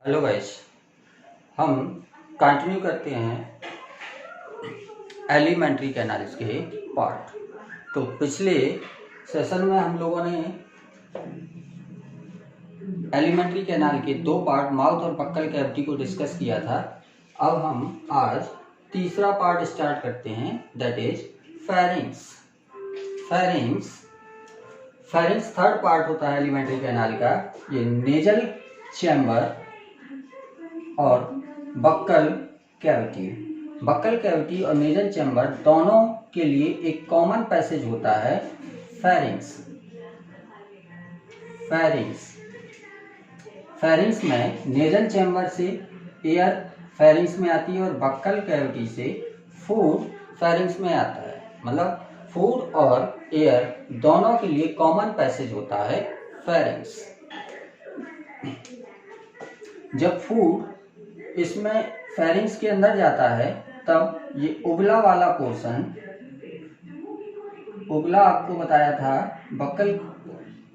Hello guys, हम continue करते हैं एलिमेंट्री कैनाल्स के पार्ट। तो पिछले सेशन में हम लोगों ने एलिमेंट्री कैनाल के दो पार्ट माउथ और बक्कल कैविटी को डिस्कस किया था। अब हम आज तीसरा पार्ट स्टार्ट करते हैं, that is pharynx. Pharynx third part होता है एलिमेंट्री कैनाल का। ये नेजल चैम्बर और बक्कल कैविटी और नेजल चैम्बर दोनों के लिए एक कॉमन पैसेज होता है फेरिंग्स में नेजल चैम्बर से एयर फेरिंग्स में आती है और बक्कल कैविटी से फूड फेरिंग्स में आता है। मतलब फूड और एयर दोनों के लिए कॉमन पैसेज होता है फेरिंग्स। जब फूड इसमें फेरिंग्स के अंदर जाता है तब ये उबला वाला पोर्शन, उबला आपको बताया था बक्कल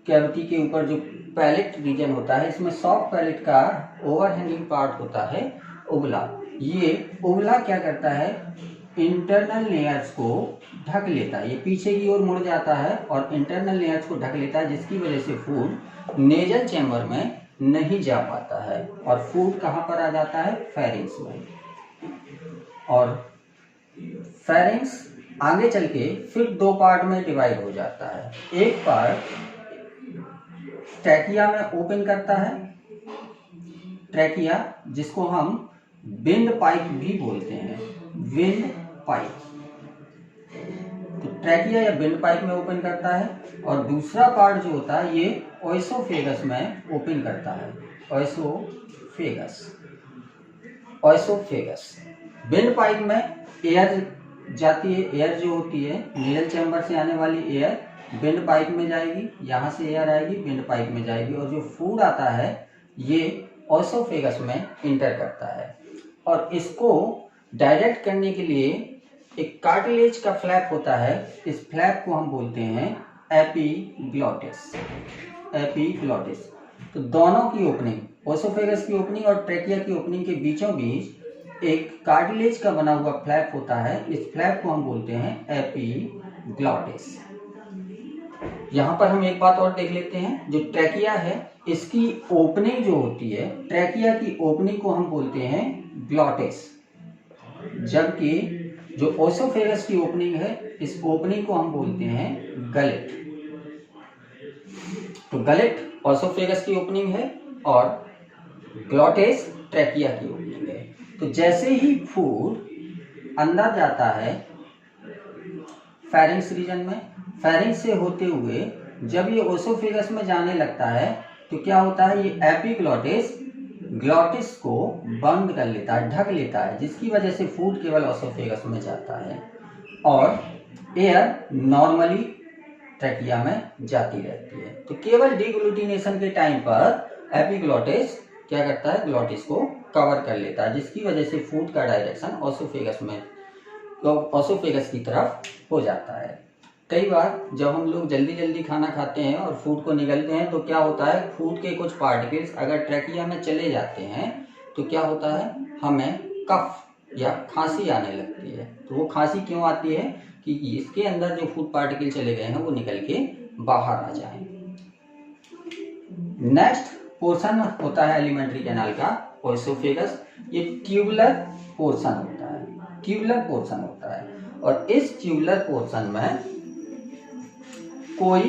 कैविटी के ऊपर जो पैलेट रीजन होता है, इसमें सॉफ्ट पैलेट का ओवरहैंगिंग पार्ट होता है उबला। ये उबला क्या करता है, इंटरनल लेयर्स को ढक लेता है। ये पीछे की ओर मुड़ जाता है और इंटरनल लेयर्स को ढक लेता है, जिसकी वजह से फूड नेजल चैम्बर में नहीं जा पाता है और फूड कहाँ पर आ जाता है, फेरिंग्स में। और फेरिंग्स आगे चल के फिर दो पार्ट में डिवाइड हो जाता है। एक पार्ट ट्रैकिया में ओपन करता है, ट्रैकिया जिसको हम विंड पाइप भी बोलते हैं, विंड पाइप। तो ट्रैकिया या विंड पाइप में ओपन करता है। और दूसरा पार्ट जो होता है ये ओएसोफेगस में ओपन करता है, ओएसोफेगस। विंड पाइप में एयर जाती है, एयर जो होती है नेजल चैम्बर से आने वाली एयर विंड पाइप में जाएगी, यहाँ से एयर आएगी विंड पाइप में जाएगी, और जो फूड आता है ये ओएसोफेगस में इंटर करता है। और इसको डायरेक्ट करने के लिए एक कार्टिलेज का फ्लैप होता है, इस फ्लैप को हम बोलते हैं एपिग्लॉटिस। तो दोनों की ओपनिंग, ओएसोफेगस की ओपनिंग और ट्रैकिया की ओपनिंग के बीचों बीच एक कार्टिलेज का बना हुआ फ्लैप होता है, इस फ्लैप को हम बोलते हैं एपिग्लॉटिस। यहाँ पर हम एक बात और देख लेते हैं, जो ट्रैकिया है इसकी ओपनिंग जो होती है, ट्रैकिया की ओपनिंग को हम बोलते हैं ग्लॉटिस, जबकि जो ओएसोफेगस की ओपनिंग है इस ओपनिंग को हम बोलते हैं गलेट। तो गलेट ओएसोफेगस की ओपनिंग है और ग्लॉटिस ट्रैकिया की ओपनिंग है। तो जैसे ही फूड अंदर जाता है फेरिंग्स रीजन में, फेरिंग्स से होते हुए जब ये ओएसोफेगस में जाने लगता है तो क्या होता है, ये एपिग्लॉटिस ग्लॉटिस को बंद कर लेता है, ढक लेता है, जिसकी वजह से फूड केवल ओएसोफेगस में जाता है और एयर नॉर्मली ट्रैकिया में जाती रहती है। तो केवल डिग्लूटिनेशन के टाइम पर एपिग्लॉटिस क्या करता है, ग्लॉटिस को कवर कर लेता है, जिसकी वजह से फूड का डायरेक्शन ओएसोफेगस की तरफ हो जाता है। कई बार जब हम लोग जल्दी खाना खाते हैं और फूड को निगलते हैं तो क्या होता है, फूड के कुछ पार्टिकल्स अगर ट्रैकिया में चले जाते हैं तो क्या होता है, हमें कफ या खांसी आने लगती है। तो वो खांसी क्यों आती है कि इसके अंदर जो फूड पार्टिकल चले गए हैं वो निकल के बाहर आ जाएं। नेक्स्ट पोर्शन होता है एलिमेंट्री कैनाल का ओएसोफेगस। ये ट्यूबुलर पोर्शन होता है और इस ट्यूबुलर पोर्शन में कोई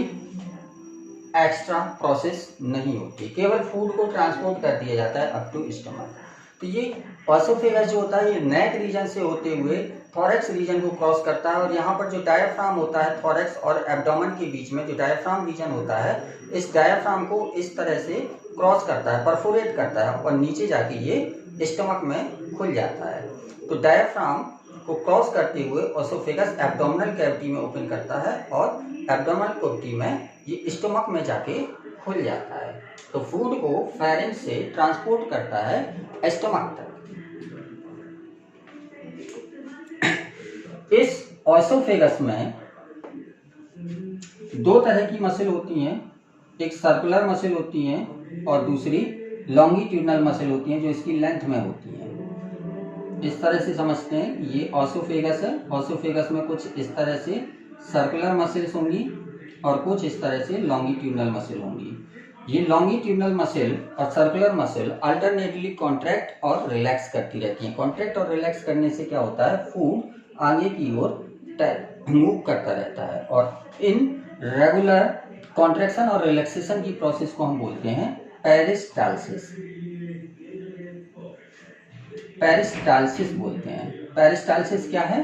एक्स्ट्रा प्रोसेस नहीं होती, केवल फूड को ट्रांसपोर्ट कर दिया जाता है अप टू स्टमक। तो ये ओएसोफेगस जो होता है ये नेक रीजन से होते हुए थोरैक्स रीजन को क्रॉस करता है और यहाँ पर जो डायफ्राम होता है थोरैक्स और एब्डोमेन के बीच में जो डायफ्राम रीजन होता है, इस डायफ्राम को इस तरह से क्रॉस करता है, परफोरेट करता है और नीचे जाके ये स्टमक में खुल जाता है। तो डायफ्राम को क्रॉस करते हुए ओएसोफेगस एब्डोमिनल कैविटी में ओपन करता है और एब्डोमिनल कैविटी में ये स्टमक में जाके खुल जाता है। तो फूड को फेरिंग्स से ट्रांसपोर्ट करता है स्टमक तक। इस ओएसोफेगस में दो तरह की मसल होती हैं, एक सर्कुलर मसल होती है और दूसरी लॉन्गिट्यूडनल मसल होती हैं जो इसकी लेंथ में होती हैं। इस तरह से समझते हैं कि ये ऑसोफेगस है, ऑसोफेगस में कुछ इस तरह से सर्कुलर मसल्स होंगी और कुछ इस तरह से लॉन्गिट्यूडनल मसल होंगी। ये लॉन्गिट्यूडनल मसल और सर्कुलर मसल अल्टरनेटली कॉन्ट्रैक्ट और रिलैक्स करती रहती हैं। कॉन्ट्रैक्ट और रिलैक्स करने से क्या होता है, फूड आगे की ओर मूव करता रहता है और इन रेगुलर कॉन्ट्रैक्शन और रिलैक्सेशन की प्रोसेस को हम बोलते हैं पेरिस्टाल्सिस। पेरिस्टाल्सिस बोलते हैं। पेरिस्टाल्सिस क्या है,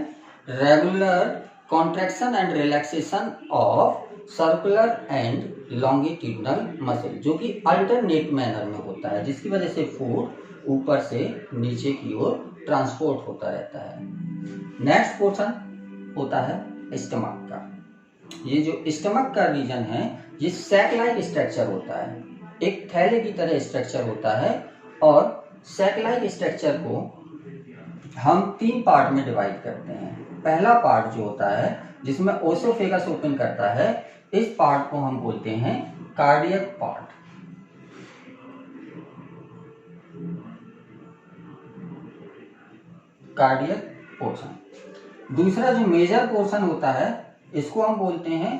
regular contraction and relaxation of circular and longitudinal muscle, जो कि अल्टरनेट मैनर में होता है, जिसकी वजह से फूड ऊपर से नीचे की ओर ट्रांसपोर्ट होता रहता है। नेक्स्ट पोर्शन होता है स्टमक का। ये जो स्टमक का रीजन है ये सैक लाइक स्ट्रक्चर होता है, एक थैले की तरह स्ट्रक्चर होता है और सैक लाइक स्ट्रक्चर को हम 3 पार्ट में डिवाइड करते हैं। पहला पार्ट जो होता है जिसमें ओसोफेगस ओपन करता है, इस पार्ट को हम बोलते हैं कार्डियक पार्ट। Cardiac portion. दूसरा जो मेजर पोर्शन होता है इसको हम बोलते हैं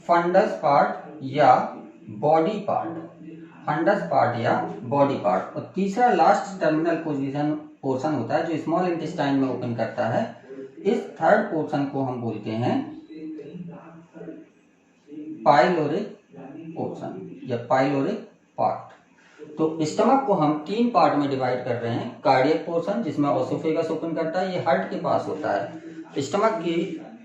फंडस पार्ट या बॉडी पार्ट, फंडस पार्ट या बॉडी पार्ट। और तीसरा लास्ट टर्मिनल पोर्शन होता है जो स्मॉल इंटेस्टाइन में ओपन करता है, इस थर्ड पोर्शन को हम बोलते हैं पाइलोरिक पोर्शन या पाइलोरिक पार्ट। तो स्टमक को हम 3 पार्ट में डिवाइड कर रहे हैं। कार्डियक पोर्शन जिसमें ओसोफेगस ओपन करता है, ये हार्ट के पास होता है, स्टमक की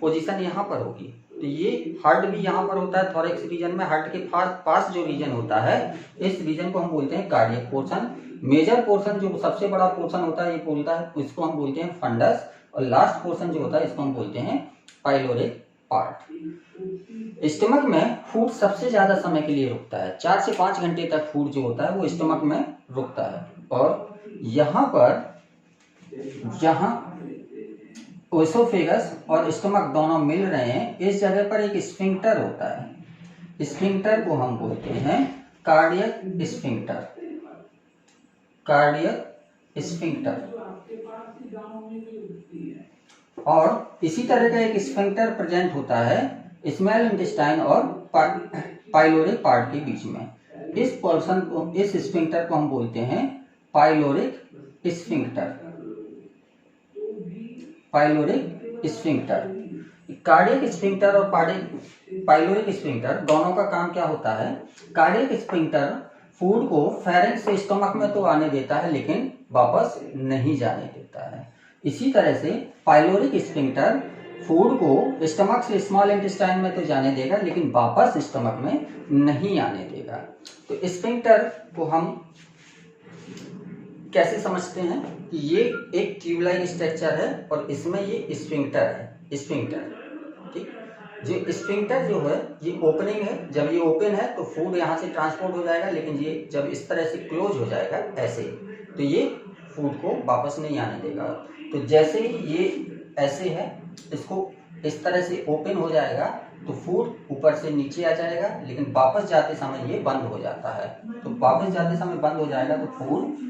पोजीशन यहाँ पर होगी, तो ये हार्ट भी यहाँ पर होता है थोरैक्स रीजन में। हार्ट के पास जो रीजन होता है इस रीजन को हम बोलते हैं कार्डियक पोर्शन। मेजर पोर्शन जो सबसे बड़ा पोर्शन होता है ये बोलता है, इसको हम बोलते हैं फंडस, और लास्ट पोर्शन जो होता है इसको हम बोलते हैं पाइलोरिक पार्ट। स्टमक में फूड सबसे ज्यादा समय के लिए रुकता है, 4 से 5 घंटे तक फूड जो होता है वो स्टमक में रुकता है। और यहाँ पर जहाँ ओसोफेगस और स्टमक दोनों मिल रहे हैं, इस जगह पर एक स्फिंक्टर होता है, स्फिंक्टर को हम बोलते हैं कार्डियक स्फिंक्टर, कार्डियक स्फिंक्टर। और इसी तरह का एक स्फिंक्टर प्रेजेंट होता है स्मॉल इंटेस्टाइन और पाइलोरिक पार्ट के बीच में। इस पोर्शन को, इस स्फिंक्टर को हम बोलते हैं pyloric sphincter, pyloric sphincter. Cardiac sphincter और पाइलोरिक स्फिंक्टर दोनों का काम क्या होता है, कार्डियक स्फिंक्टर फूड को फेरेंक्स से स्टमक में तो आने देता है लेकिन वापस नहीं जाने देता है। इसी तरह से पाइलोरिक स्फिंक्टर फूड को स्टमक से स्मॉल इंटेस्टाइन में तो जाने देगा लेकिन वापस स्टमक में नहीं आने देगा। तो स्फिंक्टर को हम कैसे समझते हैं कि ये एक ट्यूब लाइक स्ट्रक्चर है और इसमें ये स्फिंक्टर है, स्फिंक्टर, ठीक। जो स्फिंक्टर जो है ये ओपनिंग है, जब ये ओपन है तो फूड यहाँ से ट्रांसपोर्ट हो जाएगा, लेकिन ये जब इस तरह से क्लोज हो जाएगा ऐसे, तो ये फूड को वापस नहीं आने देगा। तो जैसे ही ये ऐसे है, इसको इस तरह से ओपन हो जाएगा तो फूड ऊपर से नीचे आ जाएगा, लेकिन वापस जाते समय ये बंद हो जाता है। तो वापस जाते समय बंद हो जाएगा तो फूड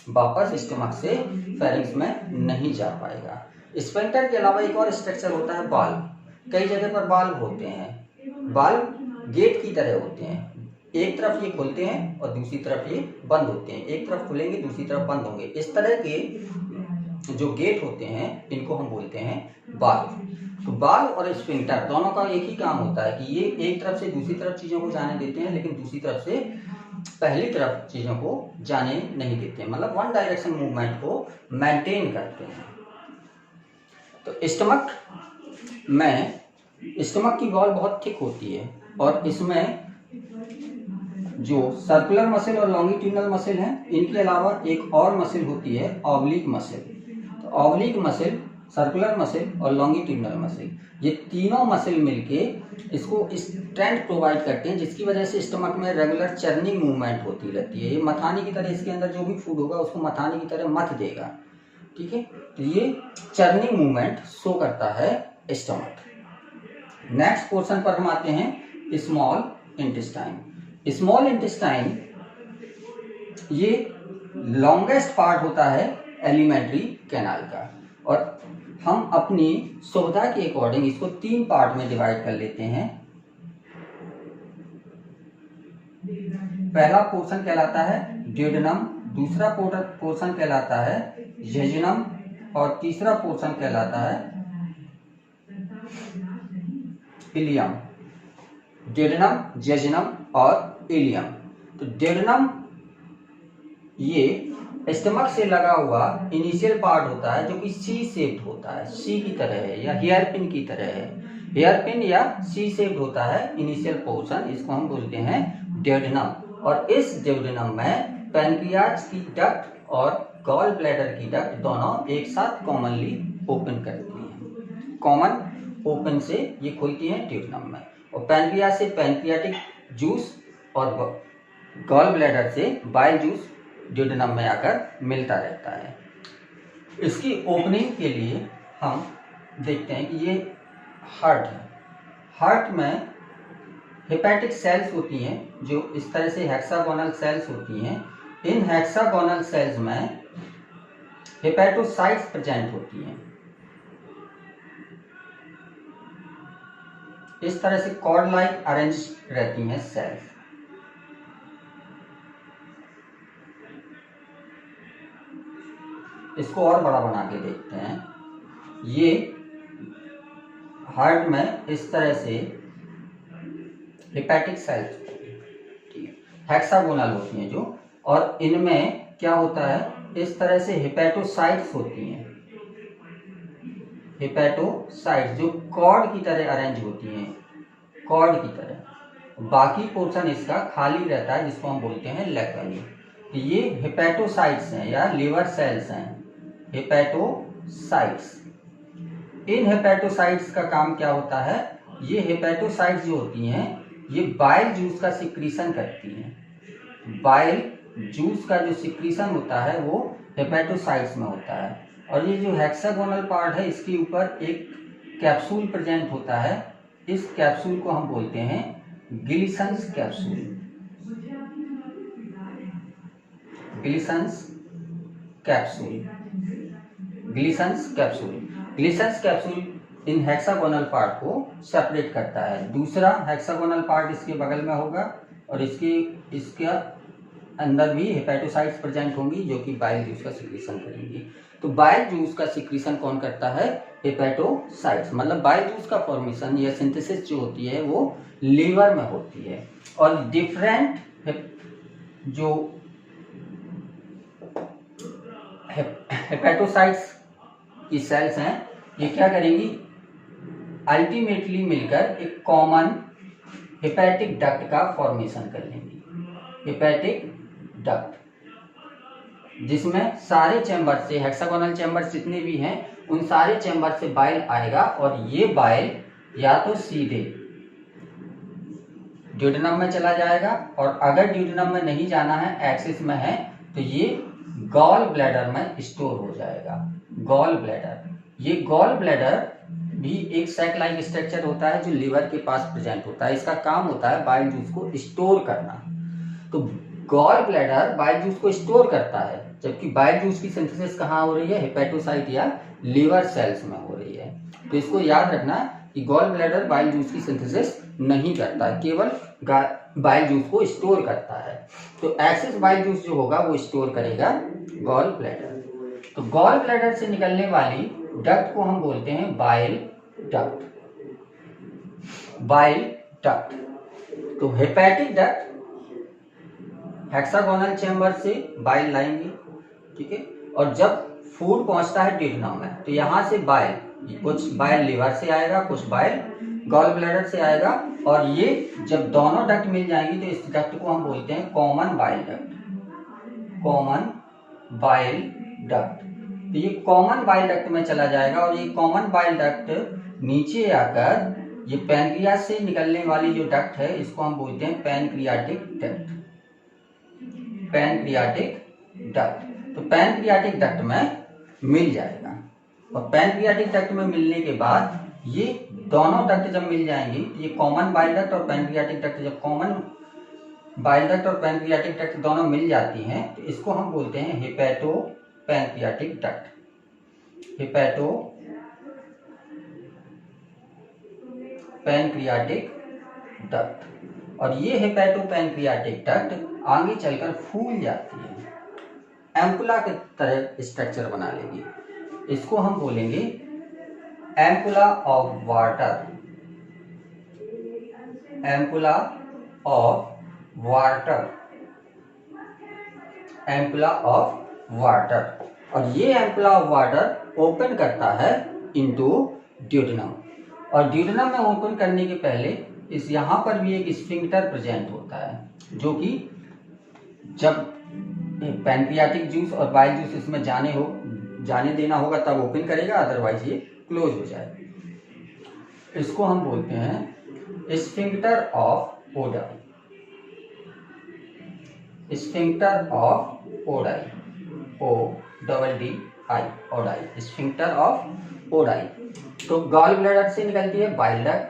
वापस स्टमक से फेरिंक्स में नहीं जा पाएगा। स्फिंक्टर के अलावा एक और स्ट्रक्चर होता है वाल्व। कई जगह पर वाल्व होते हैं, वाल्व गेट की तरह होते हैं, एक तरफ ये खुलते हैं और दूसरी तरफ ये बंद होते हैं, एक तरफ खुलेंगे दूसरी तरफ बंद होंगे। इस तरह के जो गेट होते हैं इनको हम बोलते हैं वाल्व। तो वाल्व और स्फिंक्टर दोनों का एक ही काम होता है कि ये एक तरफ से दूसरी तरफ चीजों को जाने देते हैं, लेकिन दूसरी तरफ से पहली तरफ चीजों को जाने नहीं देते हैं, मतलब वन डायरेक्शन मूवमेंट को मेंटेन करते हैं। तो स्टमक की वॉल बहुत थिक होती है और इसमें जो सर्कुलर मसल और लॉन्गिट्यूडनल मसल है, इनके अलावा एक और मसल होती है ऑब्लिक मसल। तो ऑब्लिक मसल, सर्कुलर मसल और लॉन्गिट्यूडनल मसल, ये तीनों मसल मिलके इसको स्ट्रेंथ प्रोवाइड करते हैं, जिसकी वजह से स्टमक में रेगुलर चर्निंग मूवमेंट होती रहती है। ये मथानी की तरह इसके अंदर जो भी फूड होगा उसको मथानी की तरह मथ देगा, ठीक है। तो ये चर्निंग मूवमेंट शो करता है स्टमक। नेक्स्ट पोर्शन पर हम आते हैं स्मॉल इंटेस्टाइन। स्मॉल इंटेस्टाइन ये लॉन्गेस्ट पार्ट होता है एलिमेंट्री कैनाल का, और हम अपनी सुविधा के अकॉर्डिंग इसको 3 पार्ट में डिवाइड कर लेते हैं। पहला पोर्शन कहलाता है ड्यूडेनम, दूसरा पोर्शन कहलाता है जेजुनम, और तीसरा पोर्शन कहलाता है इलियम। ड्यूडेनम, जेजुनम और इलियम। तो ड्यूडेनम ये स्टमक से लगा हुआ इनिशियल पार्ट होता है जो कि सी शेप्ड होता है, सी की तरह है या हेयर पिन की तरह है। हेयर पिन या सी शेप्ड होता है इनिशियल पोर्शन, इसको हम बोलते हैं ड्यूडेनम। और इस ड्यूडेनम में पैनक्रियाज की डक्ट और गॉल ब्लैडर की डक्ट दोनों एक साथ कॉमनली ओपन करती हैं। कॉमन ओपन से ये खुलती हैं ड्यूडेनम में, और पैनक्रियाज से पैनक्रियाटिक जूस और गॉल ब्लैडर से बाइल जूस ड्यूडेनम में आकर मिलता रहता है। इसकी ओपनिंग के लिए हम देखते हैं कि ये हार्ट है। हार्ट में हेपेटिक सेल्स होती हैं जो इस तरह से हेक्सागोनल सेल्स होती हैं। इन हेक्सागोनल सेल्स में हेपेटोसाइट्स प्रेजेंट होती हैं। इस तरह से कॉर्ड लाइक अरेंज रहती हैं सेल्स। इसको और बड़ा बना के देखते हैं। ये हार्ट में इस तरह से हेपेटिक सेल्स हेक्सागोनल होती हैं जो, और इनमें क्या होता है, इस तरह से हेपेटोसाइट्स होती हैं। हेपेटोसाइट्स जो कॉर्ड की तरह अरेंज होती हैं, कॉर्ड की तरह। बाकी पोर्शन इसका खाली रहता है जिसको हम बोलते हैं लेकनी। तो ये हेपेटोसाइट्स हैं या लिवर सेल्स हैं, हेपेटोसाइट्स। इन हेपेटोसाइट्स का काम क्या होता है, ये हेपेटोसाइट्स जो होती हैं ये बाइल जूस का सिक्रीशन करती हैं। बाइल जूस का जो सिक्रीशन होता है वो हेपेटोसाइट्स में होता है। और ये जो हेक्सागोनल पार्ट है इसके ऊपर एक कैप्सूल प्रेजेंट होता है। इस कैप्सूल को हम बोलते हैं Glisson's capsule. Glisson's capsule. Glisson's capsule. Glisson's capsule इन हेक्सागोनल पार्ट को सेपरेट करता है। दूसरा हेक्सागोनल पार्ट इसके बगल में होगा, और इसके अंदर भी हेपेटोसाइट्स प्रेजेंट होंगी जो कि बाइल जूस का सिक्रीशन करेंगी। तो बाइल जूस का सिक्रीशन कौन करता है, हेपेटोसाइट्स। मतलब बाइल जूस का फॉर्मेशन या सिंथेसिस जो होती है वो लीवर में होती है। और डिफरेंट जो हेपेटोसाइट्स की सेल्स हैं ये क्या करेंगी, अल्टीमेटली मिलकर एक कॉमन हेपेटिक डक्ट का फॉर्मेशन कर लेंगी। हेपेटिक डक्ट जिसमें सारे चैम्बर से, हेक्सागोनल चैम्बर जितने भी हैं उन सारे चैम्बर से बाइल आएगा, और ये बाइल या तो सीधे ड्यूडेनम में चला जाएगा, और अगर ड्यूडेनम में नहीं जाना है, एक्सिस में है, तो ये गॉल ब्लैडर में स्टोर हो जाएगा। गॉल ब्लैडर, ये गॉल ब्लैडर भी एक सैक लाइक स्ट्रक्चर होता है जो लीवर के पास प्रेजेंट होता है। इसका काम होता है बाइल जूस को स्टोर करना। तो गॉल ब्लैडर बाइल जूस को स्टोर करता है, जबकि बाइल जूस की सिंथेसिस कहाँ हो रही है, हेपेटोसाइट या लीवर सेल्स में हो रही है। तो इसको याद रखना कि गॉल ब्लैडर बाइल जूस की सिंथेसिस नहीं करता है, केवल बाइल जूस को स्टोर करता है। तो एक्सेस बाइल जूस जो होगा वो स्टोर करेगा गॉल ब्लैडर। तो गॉल ब्लैडर से निकलने वाली डक्ट को हम बोलते हैं बाइल डक्ट। Bile duct. तो हेपेटिक डक्ट हेक्सागोनल चैम्बर से बाइल लाएंगे, ठीक है। और जब फूड पहुंचता है ड्यूडेनम में, तो यहां से बाइल, कुछ बाइल लिवर से आएगा, कुछ बाइल गॉल ब्लैडर से आएगा, और ये जब दोनों डक्ट मिल जाएंगी तो इस डक्ट को हम बोलते हैं common bile duct. Common bile duct. तो ये कॉमन बाइल डक्ट में चला जाएगा, और ये कॉमन बाइल डक्ट नीचे आकर ये पैनक्रियाज से निकलने वाली जो डक्ट है इसको हम बोलते हैं पैनक्रियाटिक डक्ट। Pancreatic duct. तो पैनक्रियाटिक डक्ट में मिल जाएगा, और पैनक्रियाटिक डक्ट में मिलने के बाद ये दोनों डक्ट जब मिल जाएंगे, ये कॉमन बाइल डक्ट और पैनक्रियाटिक डक्ट, जब कॉमन बाइल डक्ट और पैनक्रियाटिक डक्ट दोनों मिल जाती हैं तो इसको हम बोलते हैं hepato pancreatic duct. Hepato pancreatic duct. और ये हेपेटो पैनक्रियाटिक डक्ट आगे चलकर फूल जाती है, एम्पुला की तरह स्ट्रक्चर बना लेगी। इसको हम बोलेंगे ampulla of water. Ampulla of water. Ampulla of water. और ये एम्पुला ऑफ वाटर ओपन करता है इनटू ड्यूडेनम। और ड्यूडेनम में ओपन करने के पहले इस यहाँ पर भी एक स्फिंक्टर प्रेजेंट होता है, जो कि जब पैनक्रियाटिक जूस और बाइल जूस इसमें जाने देना होगा तब ओपन करेगा, अदरवाइज ये क्लोज हो जाए। इसको हम बोलते हैं sphincter of Oddi. Sphincter of Oddi, ODDI, ODI, sphincter of Oddi. तो गॉल ब्लैडर से निकलती है बाइल डक्ट,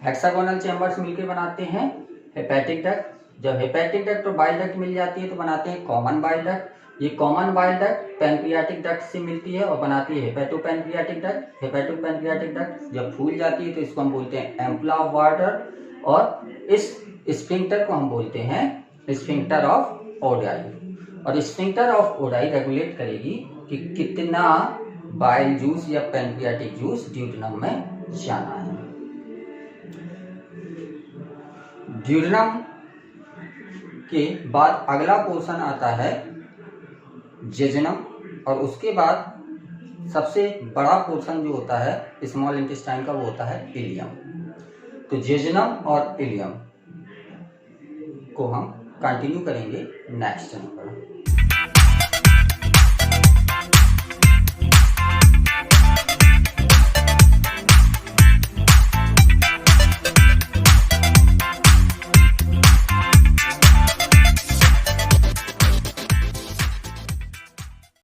हेक्सागोनल चैम्बर्स मिलकर बनाते हैं हेपेटिक डक्ट। जब हेपेटिक डक्ट और बाइल डक्ट मिल जाती है तो बनाते हैं कॉमन बाइल डक्ट। ये common bile duct pancreatic duct से मिलती है और बनाती है hepato pancreatic duct. Hepato pancreatic duct जब फूल जाती है तो इसको हम बोलते हैं एम्पुला ऑफ वाटर, और इस स्फिंक्टर को हम बोलते हैं स्फिंक्टर ऑफ ओडाई। और स्फिंक्टर ऑफ ओडाई रेगुलेट करेगी कि कितना बाइल जूस या पैनक्रियाटिक जूस ड्यूडेनम में जाना है। ड्यूडेनम के बाद अगला पोर्शन आता है जेजुनम, और उसके बाद सबसे बड़ा पोर्शन जो होता है स्मॉल इंटेस्टाइन का वो होता है इलियम। तो जेजुनम और इलियम को हम कंटिन्यू करेंगे नेक्स्ट चैप्टर पर।